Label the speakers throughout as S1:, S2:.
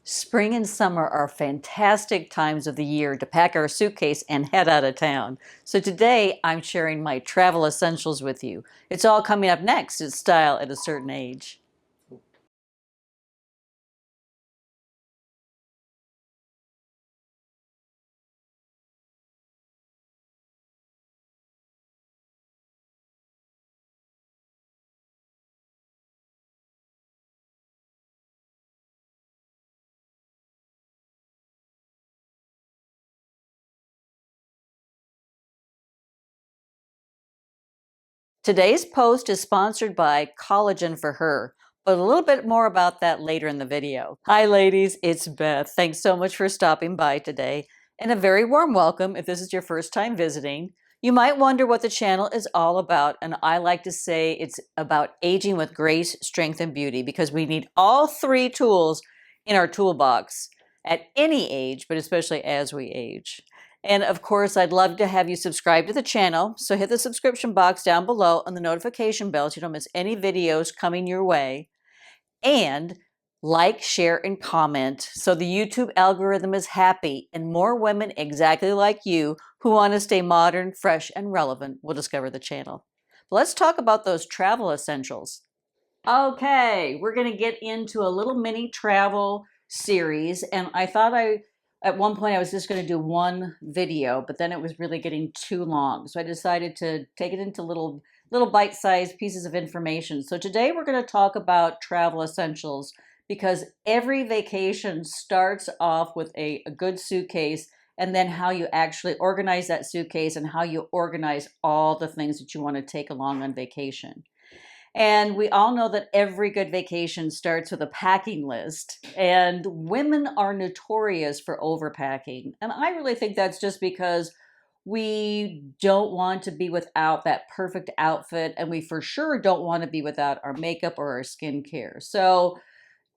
S1: Spring and summer are fantastic times of the year to pack our suitcase and head out of town. So today I'm sharing my travel essentials with you. It's all coming up next. It's Style at a Certain Age. Today's post is sponsored by Collagen for Her, but a little bit more about that later in the video. Hi ladies, it's Beth. Thanks so much for stopping by today, and a very warm welcome if this is your first time visiting. You might wonder what the channel is all about, and I like to say it's about aging with grace, strength, and beauty because we need all three tools in our toolbox at any age, but especially as we age. And of course, I'd love to have you subscribe to the channel. So hit the subscription box down below and the notification bell so you don't miss any videos coming your way. And like, share, and comment so the YouTube algorithm is happy and more women exactly like you who want to stay modern, fresh, and relevant will discover the channel. Let's talk about those travel essentials. Okay, we're going to get into a little mini travel series, and I thought at one point I was just going to do one video, but then it was really getting too long. So I decided to take it into little bite-sized pieces of information. So today we're going to talk about travel essentials because every vacation starts off with a good suitcase and then how you actually organize that suitcase and how you organize all the things that you want to take along on vacation. And we all know that every good vacation starts with a packing list, and women are notorious for overpacking. And I really think that's just because we don't want to be without that perfect outfit, and we for sure don't want to be without our makeup or our skincare. So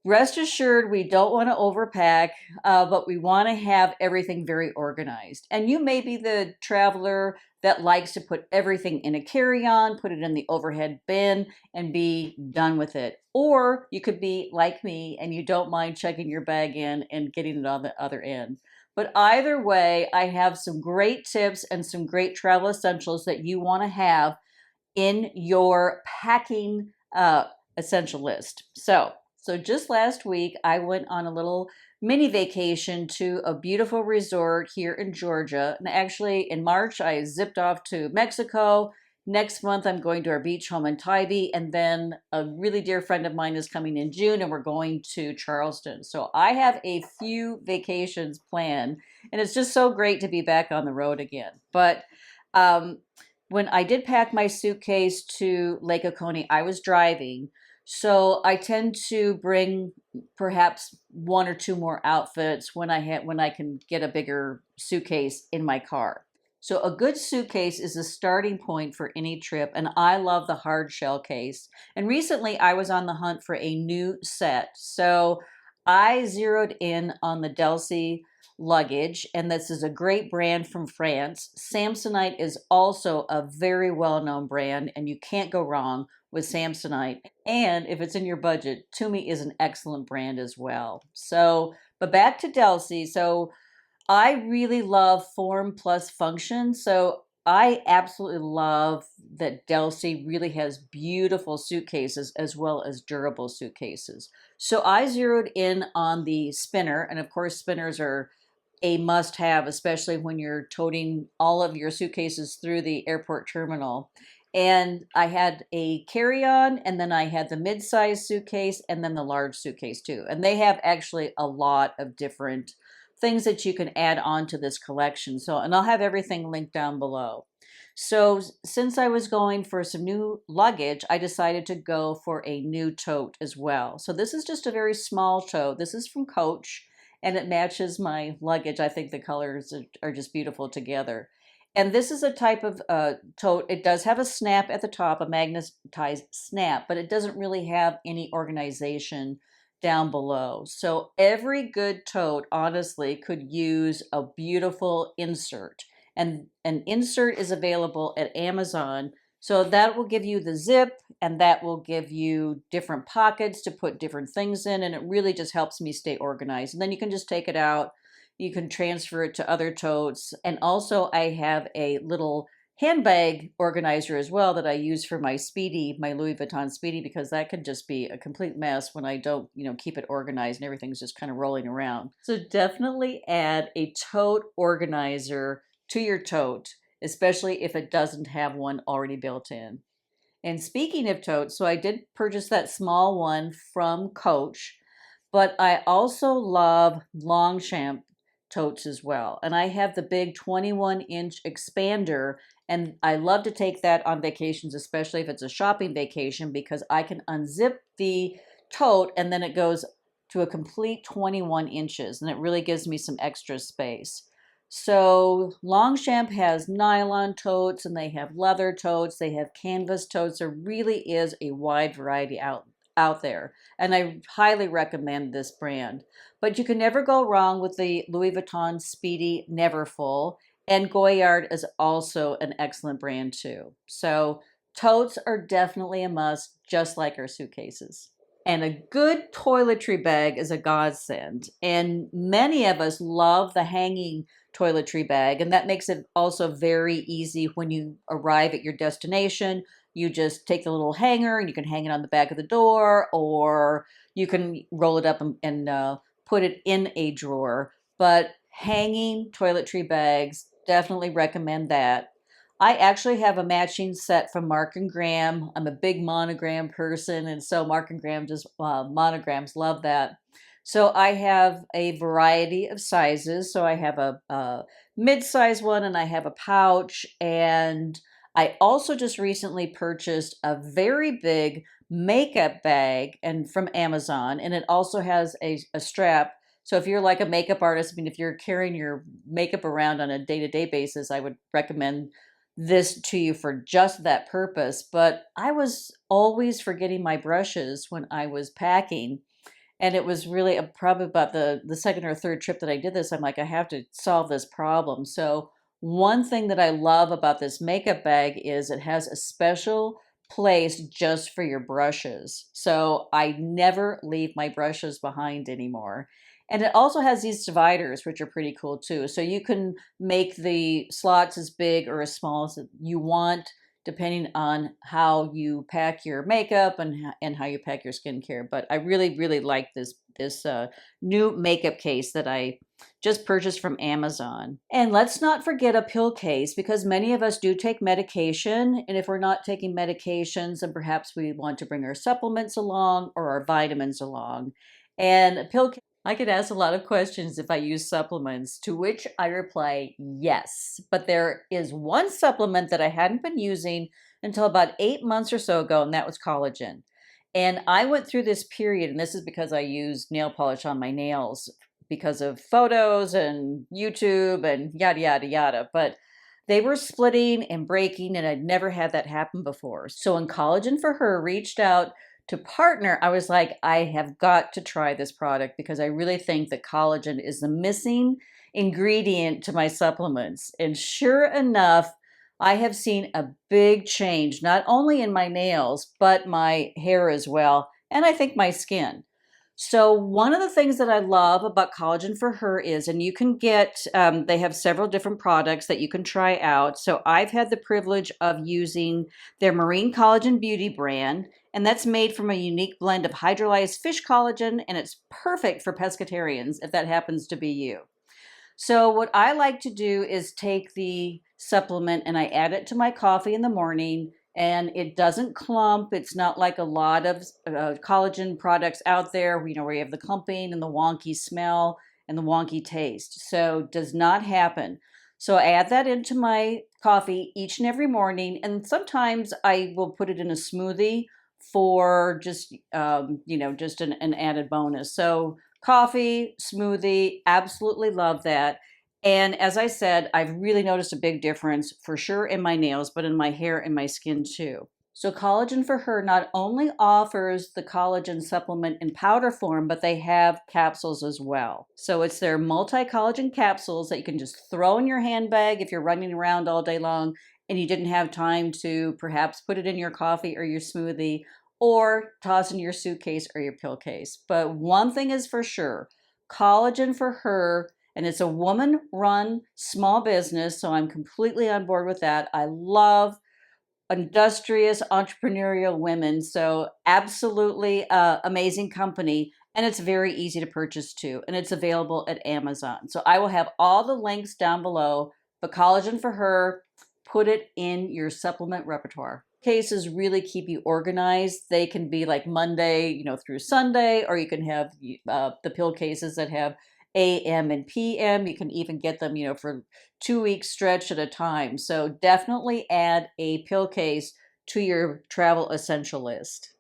S1: rest assured, we don't want to overpack, but we want to have everything very organized. And you may be the traveler that likes to put everything in a carry-on, put it in the overhead bin, and be done with it. Or you could be like me and you don't mind checking your bag in and getting it on the other end. But either way, I have some great tips and some great travel essentials that you want to have in your packing essential list. So just last week, I went on a little mini vacation to a beautiful resort here in Georgia. And actually, in March, I zipped off to Mexico. Next month, I'm going to our beach home in Tybee. And then a really dear friend of mine is coming in June, and we're going to Charleston. So I have a few vacations planned, and it's just so great to be back on the road again. But when I did pack my suitcase to Lake Oconee, I was driving. So I tend to bring perhaps one or two more outfits when I can get a bigger suitcase in my car. So a good suitcase is a starting point for any trip, and I love the hard shell case. And recently I was on the hunt for a new set. So I zeroed in on the Djalali Luggage, and this is a great brand from France. Samsonite is also a very well-known brand, and you can't go wrong with Samsonite. And if it's in your budget, Tumi is an excellent brand as well. So, but back to Djalali. So I really love form plus function. So I absolutely love that Djalali really has beautiful suitcases as well as durable suitcases. So I zeroed in on the spinner, and of course spinners are a must have, especially when you're toting all of your suitcases through the airport terminal. And I had a carry-on, and then I had the mid-size suitcase, and then the large suitcase too. And they have actually a lot of different things that you can add on to this collection. So, and I'll have everything linked down below. So since I was going for some new luggage, I decided to go for a new tote as well. So this is just a very small tote. This is from Coach, and it matches my luggage. I think the colors are just beautiful together. And this is a type of tote. It does have a snap at the top, a magnetized snap, but it doesn't really have any organization down below. So every good tote, honestly, could use a beautiful insert. And an insert is available at Amazon So that will give you the zip, and that will give you different pockets to put different things in, and it really just helps me stay organized. And then you can just take it out. You can transfer it to other totes. And also I have a little handbag organizer as well that I use for my Speedy, my Louis Vuitton Speedy, because that can just be a complete mess when I don't, keep it organized and everything's just kind of rolling around. So definitely add a tote organizer to your tote, especially if it doesn't have one already built in. And speaking of totes, so I did purchase that small one from Coach, but I also love Longchamp totes as well. And I have the big 21-inch expander, and I love to take that on vacations, especially if it's a shopping vacation, because I can unzip the tote and then it goes to a complete 21 inches, and it really gives me some extra space. So Longchamp has nylon totes, and they have leather totes, they have canvas totes. There really is a wide variety out there, and I highly recommend this brand. But you can never go wrong with the Louis Vuitton Speedy Neverfull, and Goyard is also an excellent brand too. So totes are definitely a must, just like our suitcases. And a good toiletry bag is a godsend. And many of us love the hanging toiletry bag, and that makes it also very easy when you arrive at your destination. You just take the little hanger and you can hang it on the back of the door, or you can roll it up and put it in a drawer. But hanging toiletry bags, definitely recommend that. I actually have a matching set from Mark and Graham. I'm a big monogram person, and so Mark and Graham just monograms, love that. So I have a variety of sizes. So I have a mid-size one, and I have a pouch, and I also just recently purchased a very big makeup bag and from Amazon, and it also has a strap. So if you're like a makeup artist, I mean, if you're carrying your makeup around on a day-to-day basis, I would recommend this to you for just that purpose. But I was always forgetting my brushes when I was packing. And it was really probably about the second or third trip that I did this. I'm like, I have to solve this problem. So one thing that I love about this makeup bag is it has a special place just for your brushes. So I never leave my brushes behind anymore. And it also has these dividers, which are pretty cool too. So you can make the slots as big or as small as you want, depending on how you pack your makeup and how you pack your skincare. But I really, really like this new makeup case that I just purchased from Amazon. And let's not forget a pill case, because many of us do take medication. And if we're not taking medications, then perhaps we want to bring our supplements along or our vitamins along. And a pill case, I get asked a lot of questions if I use supplements, to which I reply yes. But there is one supplement that I hadn't been using until about 8 months or so ago, and that was collagen. And I went through this period, and this is because I used nail polish on my nails because of photos and YouTube and yada, yada, yada. But they were splitting and breaking, and I'd never had that happen before. So when Collagen for Her reached out to partner, I was like, I have got to try this product, because I really think that collagen is the missing ingredient to my supplements. And sure enough, I have seen a big change, not only in my nails, but my hair as well, and I think my skin. So one of the things that I love about Collagen for Her is, and you can get, they have several different products that you can try out. So I've had the privilege of using their Marine Collagen Beauty brand, and that's made from a unique blend of hydrolyzed fish collagen, and it's perfect for pescatarians if that happens to be you. So what I like to do is take the supplement and I add it to my coffee in the morning, and it doesn't clump. It's not like a lot of collagen products out there, where you have the clumping and the wonky smell and the wonky taste. So it does not happen. So I add that into my coffee each and every morning, and sometimes I will put it in a smoothie for just, just an added bonus. So coffee, smoothie, absolutely love that. And as I said, I've really noticed a big difference for sure in my nails, but in my hair and my skin too. So Collagen for Her not only offers the collagen supplement in powder form, but they have capsules as well. So it's their multi-collagen capsules that you can just throw in your handbag if you're running around all day long and you didn't have time to perhaps put it in your coffee or your smoothie or toss in your suitcase or your pill case. But one thing is for sure, collagen for her, and it's a woman-run small business, so I'm completely on board with that. I love industrious entrepreneurial women, so absolutely amazing company, and it's very easy to purchase too, and it's available at Amazon. So I will have all the links down below. But collagen for her, put it in your supplement repertoire. Cases really keep you organized. They can be like Monday, through Sunday, or you can have the pill cases that have AM and PM. You can even get them, for 2 weeks stretch at a time. So definitely add a pill case to your travel essential list.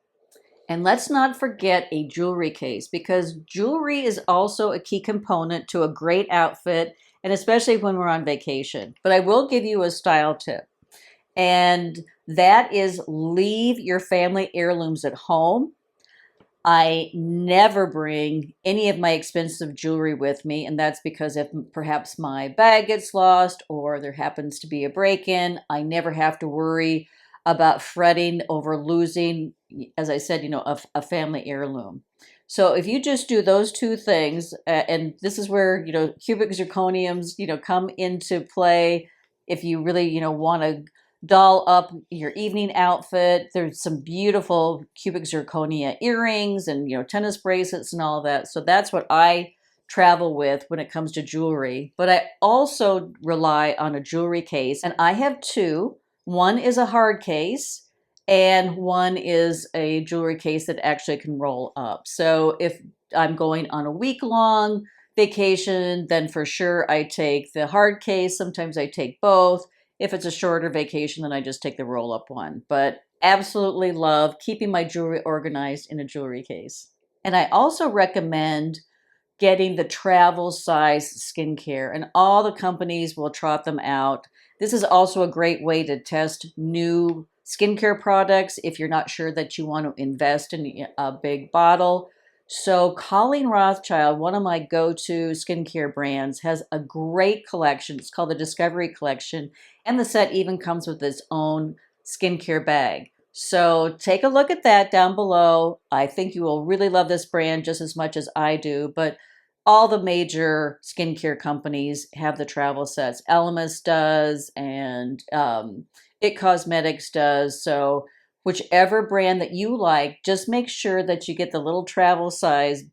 S1: And let's not forget a jewelry case, because jewelry is also a key component to a great outfit, and especially when we're on vacation. But I will give you a style tip, and that is leave your family heirlooms at home. I never bring any of my expensive jewelry with me, and that's because if perhaps my bag gets lost or there happens to be a break-in, I never have to worry about fretting over losing, as I said, a family heirloom. So if you just do those two things, and this is where, cubic zirconiums, come into play. If you really, want to doll up your evening outfit, there's some beautiful cubic zirconia earrings and, tennis bracelets and all of that. So that's what I travel with when it comes to jewelry. But I also rely on a jewelry case, and I have two. One is a hard case, and one is a jewelry case that actually can roll up. So if I'm going on a week-long vacation, then for sure I take the hard case. Sometimes I take both. If it's a shorter vacation, then I just take the roll-up one. But absolutely love keeping my jewelry organized in a jewelry case. And I also recommend getting the travel size skincare, and all the companies will trot them out. This is also a great way to test new skincare products if you're not sure that you want to invest in a big bottle. So Colleen Rothschild, one of my go-to skincare brands, has a great collection. It's called the Discovery Collection, and the set even comes with its own skincare bag. So take a look at that down below. I think you will really love this brand just as much as I do, but all the major skincare companies have the travel sets. Elemis does, and It Cosmetics does. So whichever brand that you like, just make sure that you get the little travel size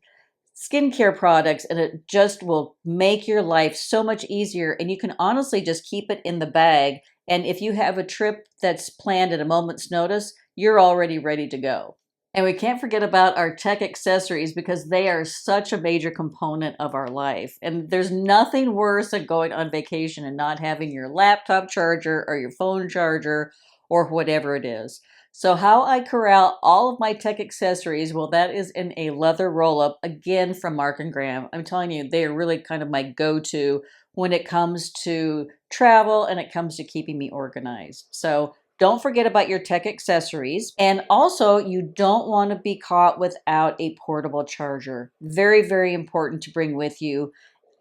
S1: skincare products, and it just will make your life so much easier. And you can honestly just keep it in the bag. And if you have a trip that's planned at a moment's notice, you're already ready to go. And we can't forget about our tech accessories, because they are such a major component of our life. And there's nothing worse than going on vacation and not having your laptop charger or your phone charger or whatever it is. So how I corral all of my tech accessories, well, that is in a leather roll-up, again from Mark & Graham. I'm telling you, they are really kind of my go-to when it comes to travel and it comes to keeping me organized. So don't forget about your tech accessories. And also, you don't want to be caught without a portable charger. Very, very important to bring with you.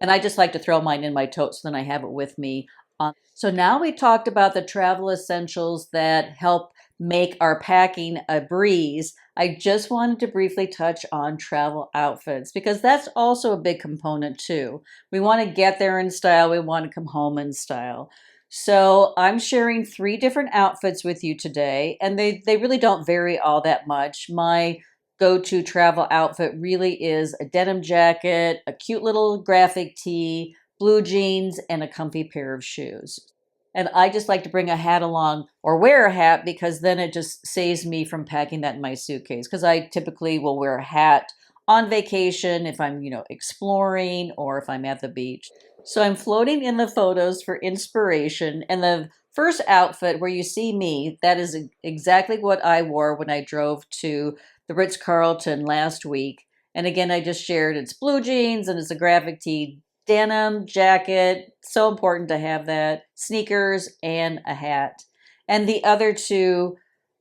S1: And I just like to throw mine in my tote, so then I have it with me. So now we talked about the travel essentials that help make our packing a breeze. I just wanted to briefly touch on travel outfits, because that's also a big component too. We want to get there in style. We want to come home in style. So I'm sharing 3 different outfits with you today, and they really don't vary all that much. My go-to travel outfit really is a denim jacket, a cute little graphic tee, blue jeans, and a comfy pair of shoes. And I just like to bring a hat along, or wear a hat, because then it just saves me from packing that in my suitcase. Because I typically will wear a hat on vacation if I'm, exploring, or if I'm at the beach. So I'm floating in the photos for inspiration. And the first outfit where you see me, that is exactly what I wore when I drove to the Ritz-Carlton last week. And again, I just shared it's blue jeans and it's a graphic tee, denim jacket, so important to have that, sneakers, and a hat. And the other two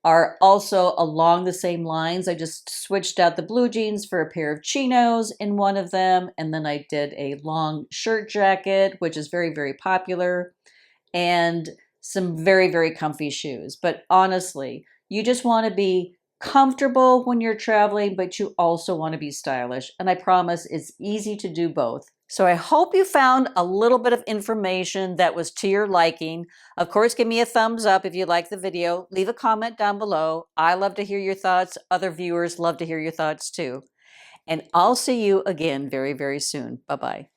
S1: are also along the same lines. I just switched out the blue jeans for a pair of chinos in one of them, and then I did a long shirt jacket, which is very, very popular. And some very, very comfy shoes. But honestly, you just want to be comfortable when you're traveling, but you also want to be stylish. And I promise it's easy to do both. So I hope you found a little bit of information that was to your liking. Of course, give me a thumbs up if you like the video. Leave a comment down below. I love to hear your thoughts. Other viewers love to hear your thoughts too. And I'll see you again very, very soon. Bye-bye.